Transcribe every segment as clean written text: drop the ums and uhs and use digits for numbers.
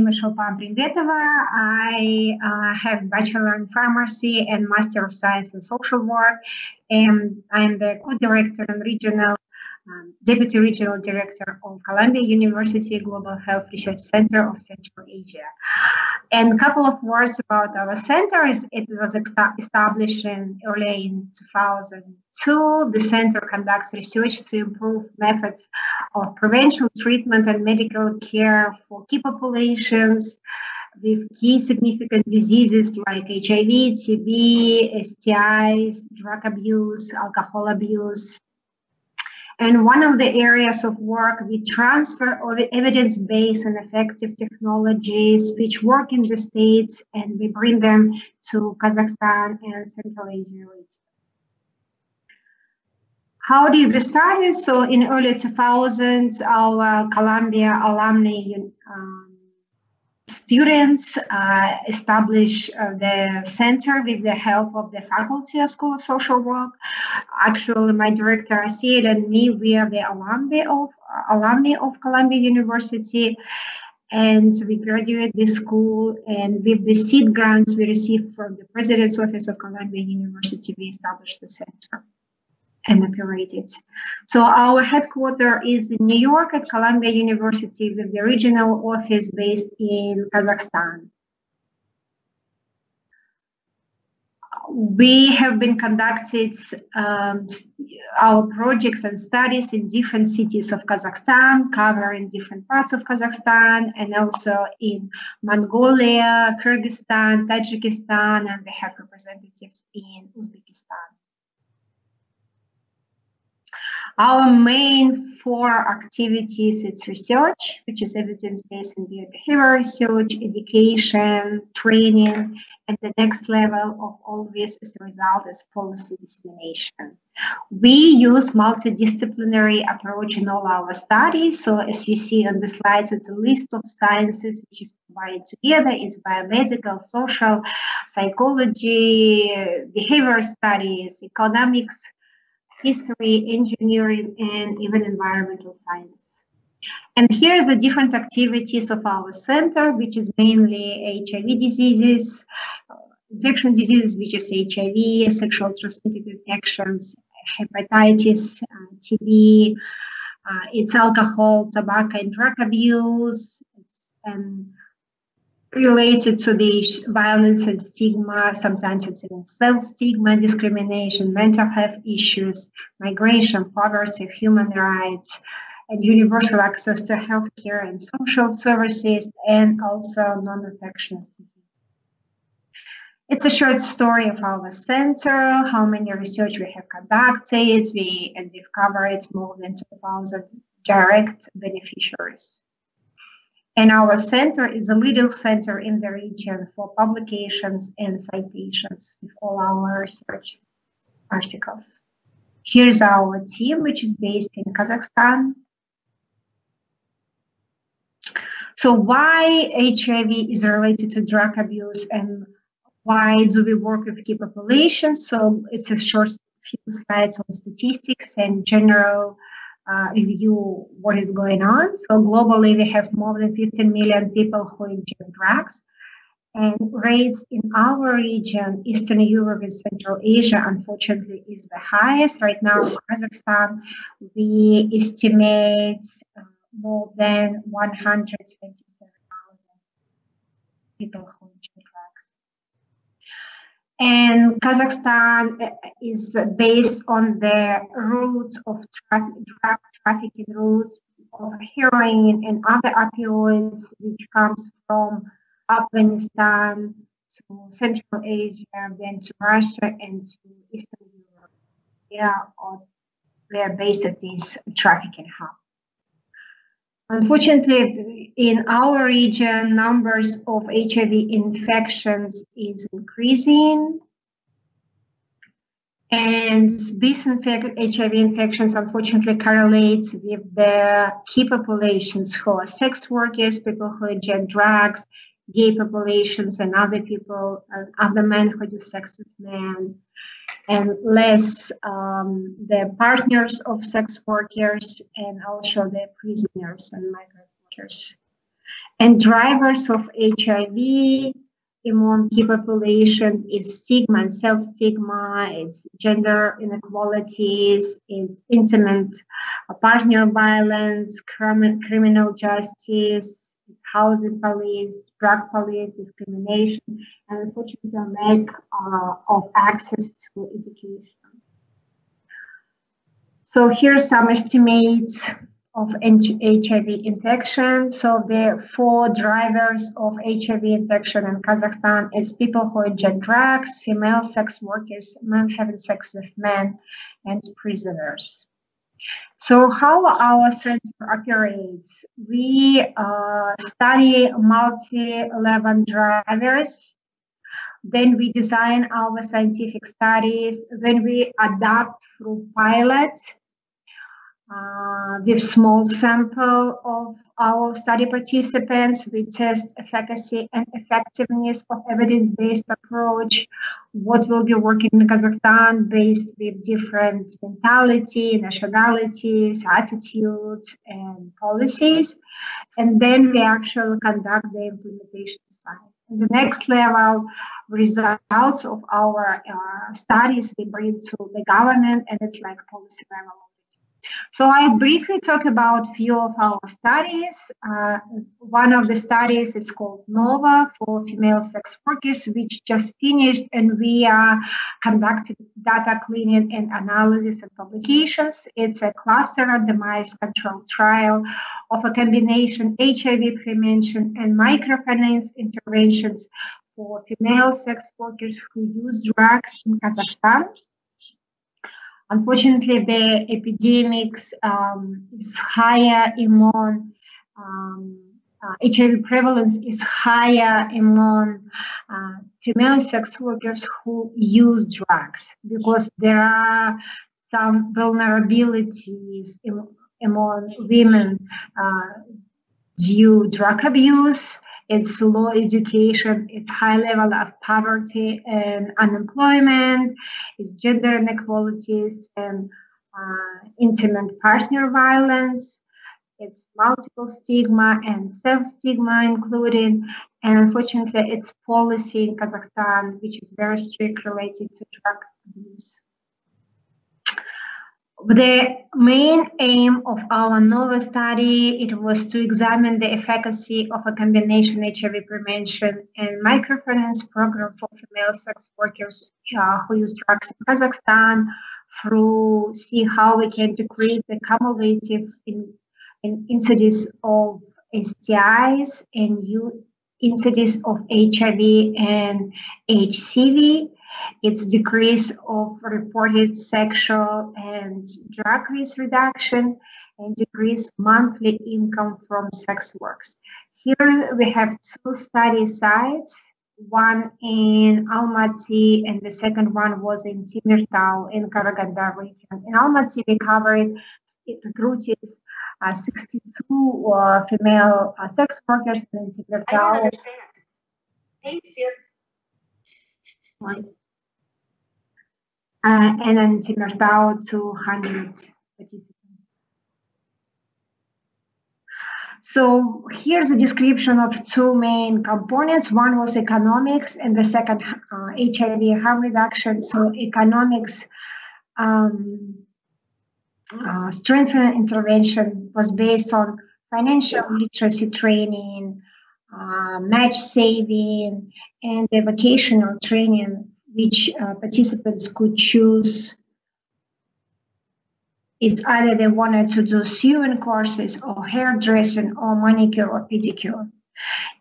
name is Shulpan Primbetova. I have Bachelor in Pharmacy and Master of Science in Social Work, and I'm the co-director and Deputy Regional Director of Columbia University Global Health Research Center of Central Asia. And a couple of words about our center. It was established early in 2002. The center conducts research to improve methods of prevention, treatment, and medical care for key populations with key significant diseases like HIV, TB, STIs, drug abuse, alcohol abuse. And one of the areas of work, we transfer of evidence-based and effective technologies which work in the States, and we bring them to Kazakhstan and Central Asia region. How did we start it? So in early 2000s, our Columbia alumni students established the center with the help of the faculty of School of Social Work. Actually, my director, Asiel, and me, we are the alumni of Columbia University, and we graduated this school, and with the seed grants we received from the President's Office of Columbia University, we established the center and operated. So our headquarters is in New York at Columbia University with the regional office based in Kazakhstan. We have been conducted our projects and studies in different cities of Kazakhstan, covering different parts of Kazakhstan, and also in Mongolia, Kyrgyzstan, Tajikistan, and we have representatives in Uzbekistan. Our main four activities, it's research, which is evidence-based and behavioral research, education, training, and the next level of all this as a result is policy dissemination. We use multidisciplinary approach in all our studies. So as you see on the slides, it's a list of sciences which is provided together. It's biomedical, social, psychology, behavior studies, economics, history, engineering, and even environmental science. And here's the different activities of our center, which is mainly HIV diseases, infection diseases, which is HIV, sexual transmitted infections, hepatitis, TB, it's alcohol, tobacco, and drug abuse, and related to the violence and stigma, sometimes it's even self-stigma, discrimination, mental health issues, migration, poverty, human rights, and universal access to healthcare and social services, and also non-infectious disease. It's a short story of our center, how many research we have conducted, we've covered more than 2,000 direct beneficiaries. And our center is a leading center in the region for publications and citations with all our research articles. Here's our team, which is based in Kazakhstan. So why HIV is related to drug abuse and why do we work with key populations? So it's a short few slides on statistics and general review what is going on. So globally, we have more than 15 million people who inject drugs. And rates in our region, Eastern Europe and Central Asia, unfortunately, is the highest. Right now in Kazakhstan, we estimate more than 127,000 people who inject drugs. And Kazakhstan is based on the routes of drug trafficking routes of heroin and other opioids, which comes from Afghanistan to Central Asia, then to Russia and to Eastern Europe. They are based at this trafficking hub. Unfortunately, in our region, numbers of HIV infections is increasing. And this HIV infections unfortunately correlates with the key populations who are sex workers, people who inject drugs, gay populations, and other people, other men who do sex with men, and less the partners of sex workers, and also the prisoners and migrant workers. And drivers of HIV among key population is stigma and self-stigma, it's gender inequalities, it's intimate partner violence, criminal justice, housing police, drug police, discrimination, and unfortunately lack of access to education. So here's some estimates of HIV infection. So the 4 drivers of HIV infection in Kazakhstan is people who ingest drugs, female sex workers, men having sex with men, and prisoners. So how our center operates? We study multi-level drivers. Then we design our scientific studies. Then we adapt through pilots with small sample of our study participants. We test efficacy and effectiveness of evidence-based approach, what will be working in Kazakhstan based with different mentality, nationalities, attitudes, and policies. And then we actually conduct the implementation side. The next level results of our studies we bring to the government, and it's like policy level. So I briefly talk about a few of our studies. One of the studies is called NOVA for female sex workers, which just finished, and we are conducting data cleaning and analysis and publications. It's a cluster randomized controlled trial of a combination HIV prevention and microfinance interventions for female sex workers who use drugs in Kazakhstan. Unfortunately, the epidemics is higher among HIV prevalence is higher among female sex workers who use drugs, because there are some vulnerabilities among women due drug abuse. It's low education, it's high level of poverty and unemployment, it's gender inequalities and intimate partner violence, it's multiple stigma and self-stigma included, and unfortunately it's policy in Kazakhstan which is very strict related to drug abuse. The main aim of our NOVA study, it was to examine the efficacy of a combination HIV prevention and microfinance program for female sex workers who use drugs in Kazakhstan, through see how we can decrease the cumulative incidence of STIs and incidence of HIV and HCV. It's decrease of reported sexual and drug risk reduction, and decrease monthly income from sex works. Here we have 2 study sites, one in Almaty and the second one was in Temirtau in Karaganda region. In Almaty we covered, it recruited 62 female sex workers, and in Temirtau. I don't understand. Thanks, dear. And in Temirtau 200 participants. So here's a description of 2 main components. One was economics and the second HIV harm reduction. So economics strengthening intervention was based on financial literacy training, match saving, and the vocational training which participants could choose. It's either they wanted to do sewing courses or hairdressing or manicure or pedicure.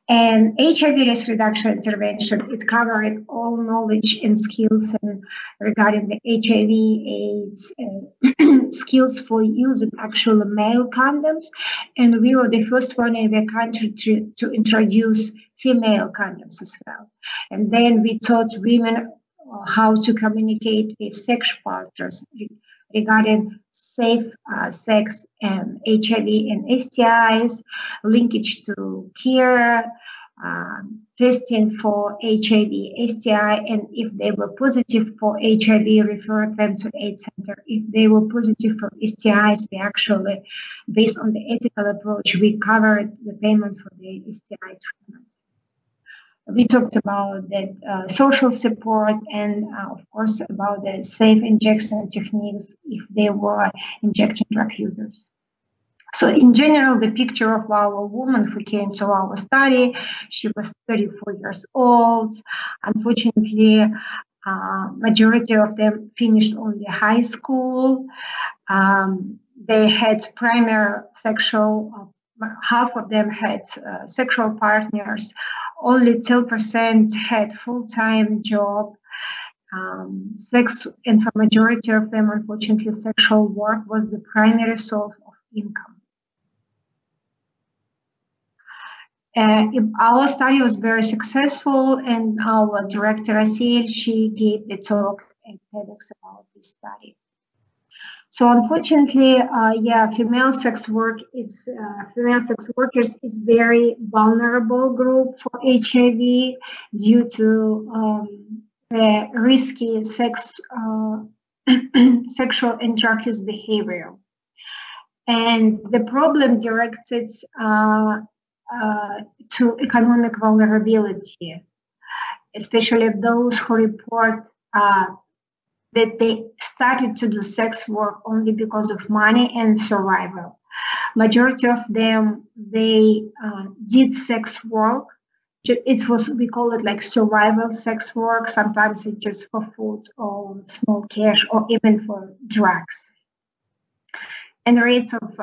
And HIV risk reduction intervention, it covered all knowledge and skills and regarding the HIV AIDS skills for using actual male condoms. And we were the first one in the country to introduce female condoms as well. And then we taught women how to communicate with sex partners regarding safe sex and HIV and STIs, linkage to care, testing for HIV, STI, and if they were positive for HIV, referred them to AIDS center. If they were positive for STIs, we actually, based on the ethical approach, we covered the payment for the STI treatments. We talked about the social support and, of course, about the safe injection techniques if they were injecting drug users. So in general, the picture of our woman who came to our study, she was 34 years old. Unfortunately, majority of them finished only high school. They had primary sexual, half of them had sexual partners. Only 10% had full-time job. Sex, and for majority of them, unfortunately, sexual work was the primary source of income. Our study was very successful, and our director, Asil, she gave the talk at TEDx about this study. So unfortunately, female sex workers is very vulnerable group for HIV due to the risky sexual and drug use behavior. And the problem directed to economic vulnerability, especially those who report that they started to do sex work only because of money and survival. Majority of them, they did sex work. It was, we call it like survival sex work. Sometimes it's just for food or small cash or even for drugs. And rates of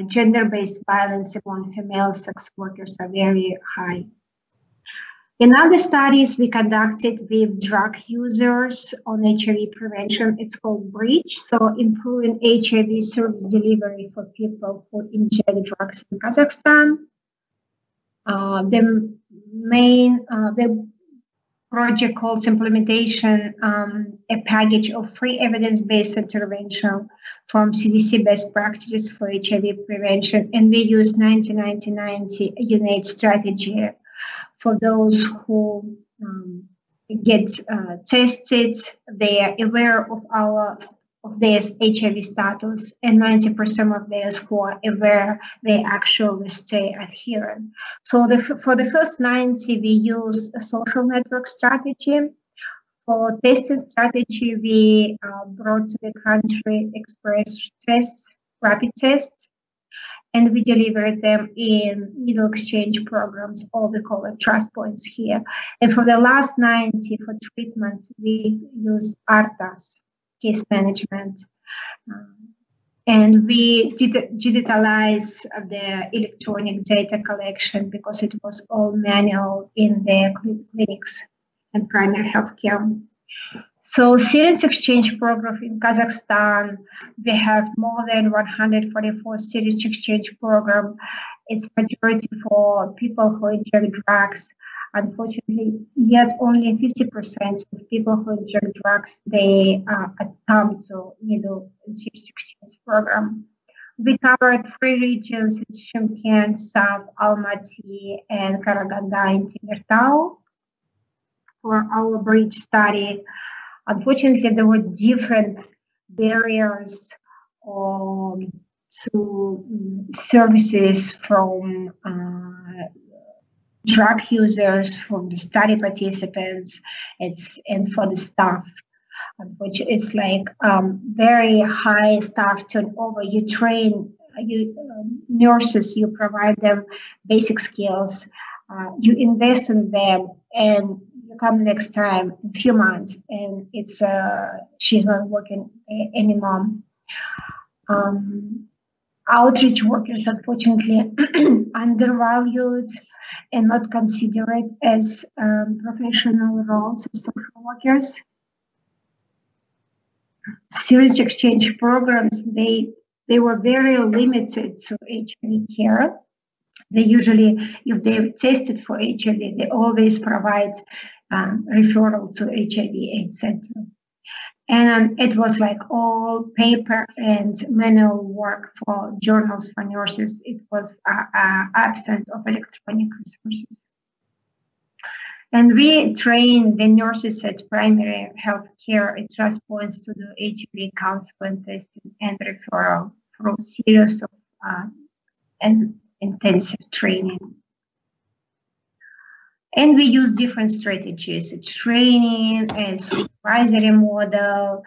gender-based violence among female sex workers are very high. In other studies we conducted with drug users on HIV prevention, it's called BRIDGE, so improving HIV service delivery for people who inject drugs in Kazakhstan. The project calls implementation a package of free evidence-based intervention from CDC best practices for HIV prevention, and we use 90-90-90 UNAIDS strategy for those who get tested. They are aware of their HIV status, and 90% of those who are aware, they actually stay adherent. So for the first 90, we use a social network strategy. For testing strategy, we brought to the country express tests, rapid tests, and we delivered them in needle exchange programs, or we call it trust points here. And for the last 90 for treatment, we use ARTAS, case management. And we digitalize the electronic data collection because it was all manual in the clinics and primary healthcare. So syringe exchange program in Kazakhstan, we have more than 144 syringe exchange program. It's majority for people who inject drugs. Unfortunately, yet only 50% of people who inject drugs, they attempt to needle syringe exchange program. We covered 3 regions: Shymkent, South Almaty, and Karaganda in Temirtau for our BRIDGE study. Unfortunately, there were different barriers to services from drug users, from the study participants, and for the staff, which is like very high staff turnover. You train nurses, you provide them basic skills, you invest in them, and you come next time in a few months, and it's she's not working anymore. Outreach workers, unfortunately, undervalued and not considered as professional roles as social workers. Syringe exchange programs, they were very limited to HIV care. They usually, if they're tested for HIV, they always provide referral to HIV/AIDS center. And it was like all paper and manual work for journals for nurses. It was absent of electronic resources. And we train the nurses at primary health care at trust points to do HIV counseling, testing, and referral through a series of and intensive training. And we use different strategies: training, a supervisory model,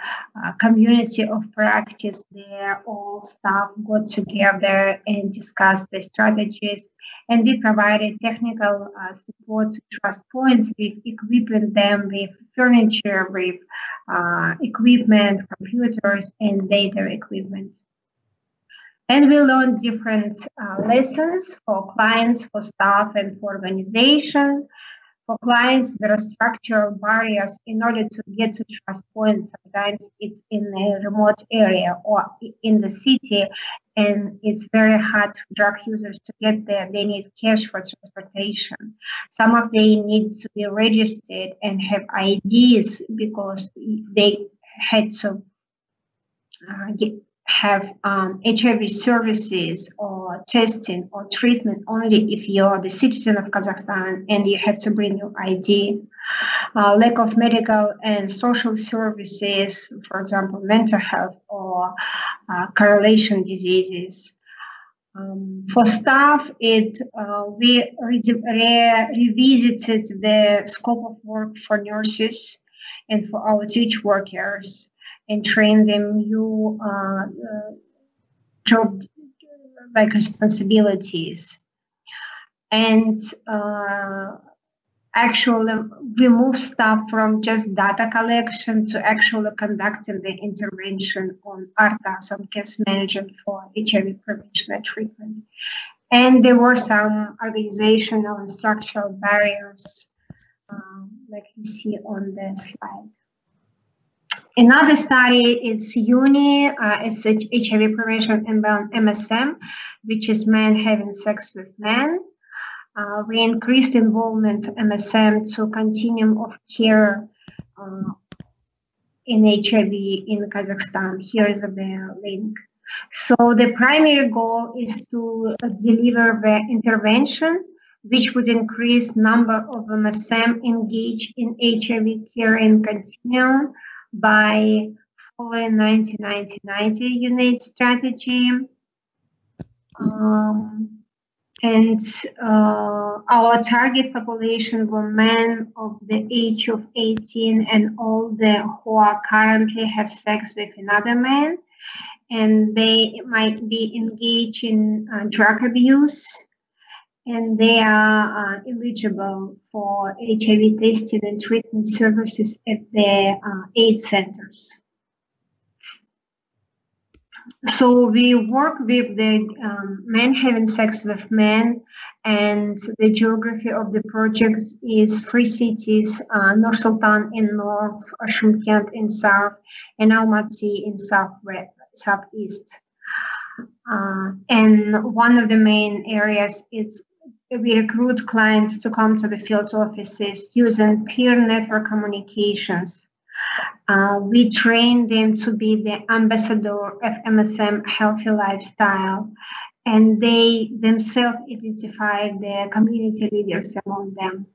community of practice. There, all staff got together and discussed the strategies. And we provided technical support to trust points with equipping them with furniture, with equipment, computers, and data equipment. And we learned different lessons for clients, for staff, and for organization. For clients, there are structural barriers in order to get to trust points. Sometimes it's in a remote area or in the city, and it's very hard for drug users to get there. They need cash for transportation. Some of them need to be registered and have IDs because they had to have HIV services or testing or treatment only if you're the citizen of Kazakhstan and you have to bring your ID. Lack of medical and social services, for example, mental health or correlation diseases. For staff, we revisited the scope of work for nurses and for outreach workers, and train them new job like responsibilities. And actually, we move staff from just data collection to actually conducting the intervention on ARTA, on case management for HIV prevention and treatment. And there were some organizational and structural barriers, like you see on the slide. Another study is UNI, it's HIV prevention and MSM, which is men having sex with men. We increased involvement MSM to continuum of care in HIV in Kazakhstan. Here is the link. So the primary goal is to deliver the intervention, which would increase number of MSM engaged in HIV care in continuum by following 90-90-90 unit strategy. And our target population were men of the age of 18 and all who are currently have sex with another man, and they might be engaged in drug abuse, and they are eligible for HIV testing and treatment services at the AIDS centers. So we work with the men having sex with men, and the geography of the project is 3 cities, Nur Sultan in north, Shymkent in south, and Almaty in southeast. And one of the main areas is we recruit clients to come to the field offices using peer network communications. We train them to be the ambassador of MSM healthy lifestyle, and they themselves identify the community leaders among them.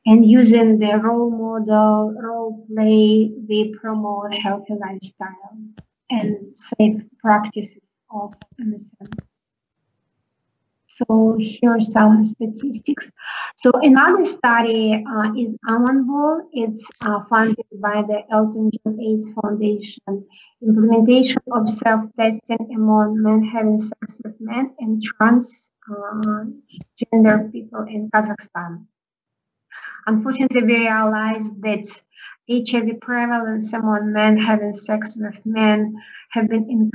And using the role model, role play, we promote healthy lifestyle and safe practices of MSM. So here are some statistics. So another study is Amanbol. It's funded by the Elton John AIDS Foundation. Implementation of self-testing among men having sex with men and transgender people in Kazakhstan. Unfortunately, we realized that HIV prevalence among men having sex with men have been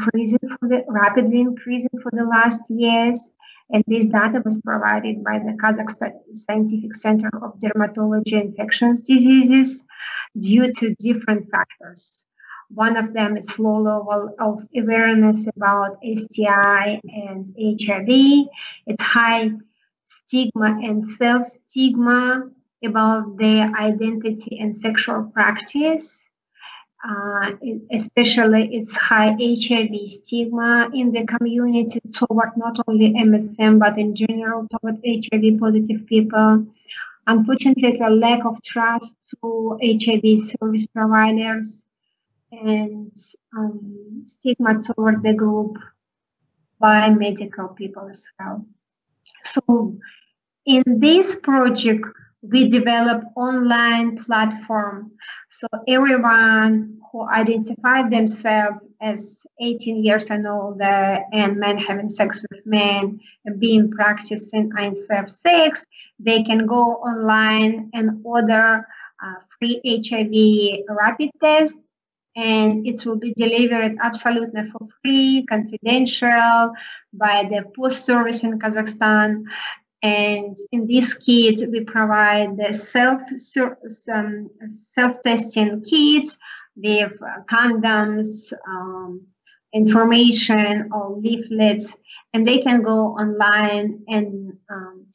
rapidly increasing for the last years. And this data was provided by the Kazakhstan Scientific Center of Dermatology and Infectious Diseases due to different factors. One of them is low level of awareness about STI and HIV. It's high stigma and self-stigma about their identity and sexual practice. Especially its high HIV stigma in the community toward not only MSM, but in general toward HIV positive people. Unfortunately, the lack of trust to HIV service providers and stigma toward the group by medical people as well. So in this project, we develop online platform. So everyone who identified themselves as 18 years and older and men having sex with men and being practicing unsafe sex, they can go online and order free HIV rapid test, and it will be delivered absolutely for free, confidential by the post service in Kazakhstan. And in this kit, we provide the self-testing kits with condoms, information or leaflets, and they can go online and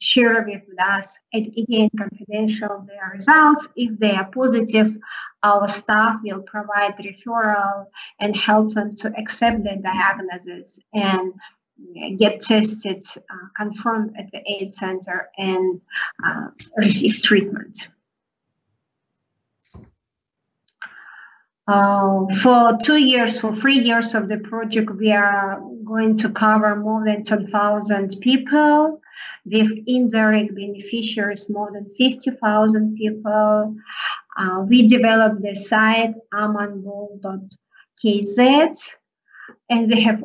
share with us, again, confidential, their results. If they are positive, our staff will provide referral and help them to accept the diagnosis and get tested, confirmed at the AIDS center, and receive treatment. For 2 years, for 3 years of the project, we are going to cover more than 10,000 people, with indirect beneficiaries more than 50,000 people. We developed the site amanbol.kz, and we have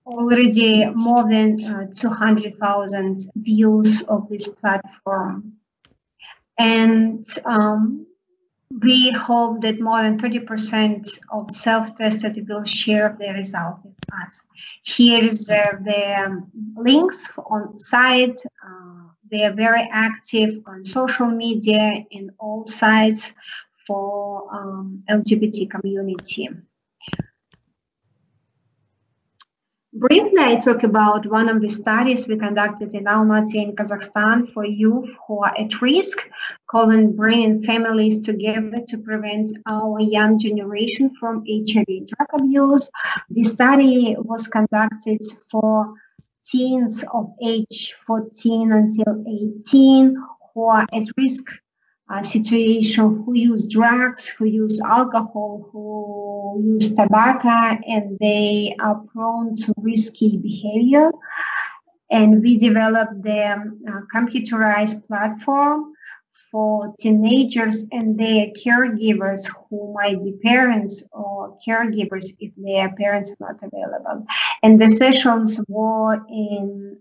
already more than 200,000 views of this platform. And we hope that more than 30% of self-tested will share the result with us. Here is the links on site. They are very active on social media in all sites for LGBT community. Briefly, I talk about one of the studies we conducted in Almaty in Kazakhstan for youth who are at risk, calling bringing families together to prevent our young generation from HIV drug abuse. This study was conducted for teens of age 14 until 18 who are at risk situation, who use drugs, who use alcohol, who use tobacco, and they are prone to risky behavior. And we developed the computerized platform for teenagers and their caregivers who might be parents or caregivers if their parents are not available. And the sessions were in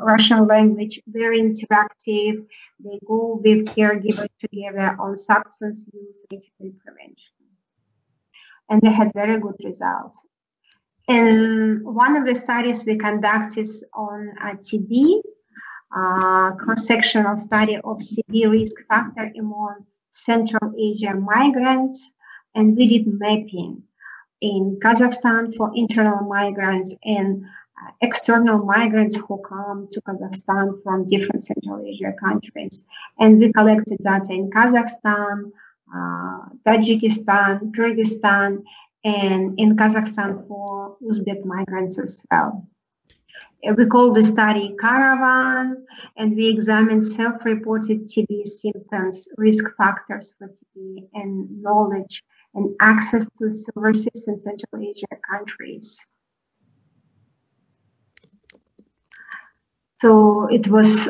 Russian language, very interactive. They go with caregivers together on substance use and HIV prevention. And they had very good results. And one of the studies we conducted on TB, cross-sectional study of TB risk factor among Central Asia migrants, and we did mapping in Kazakhstan for internal migrants and external migrants who come to Kazakhstan from different Central Asia countries. And we collected data in Kazakhstan, Tajikistan, Kyrgyzstan, and in Kazakhstan for Uzbek migrants as well. We call the study Caravan, and we examined self-reported TB symptoms, risk factors for TB, and knowledge and access to services in Central Asia countries. So it was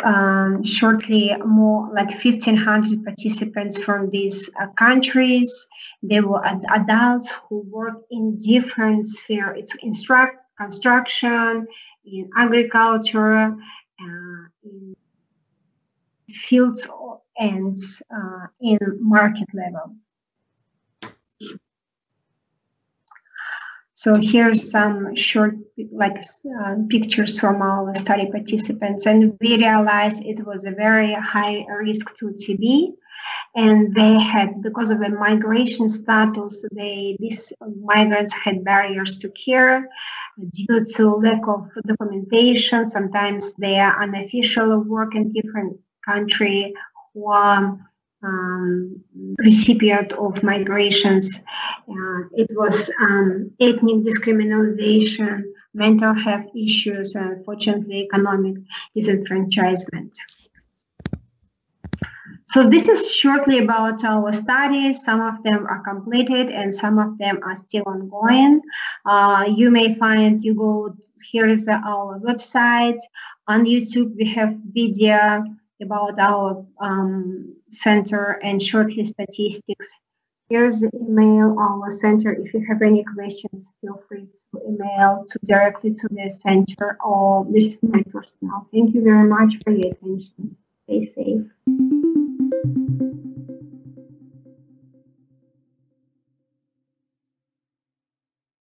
shortly more like 1,500 participants from these countries. They were adults who work in different spheres. It's construction, in agriculture, in fields, and in market level. So here's some short pictures from our study participants, and we realized it was a very high risk to TB, and they had, because of the migration status, these migrants had barriers to care due to lack of documentation. Sometimes they are unofficial work in different country who are recipient of migrations. It was ethnic discrimination, mental health issues, and unfortunately economic disenfranchisement. So this is shortly about our studies. Some of them are completed and some of them are still ongoing. You may find, here is our website. On YouTube, we have video about our center and shortly statistics. Here's the email, our center. If you have any questions, feel free to email directly to the center, or this is my personal. Thank you very much for your attention. Stay safe.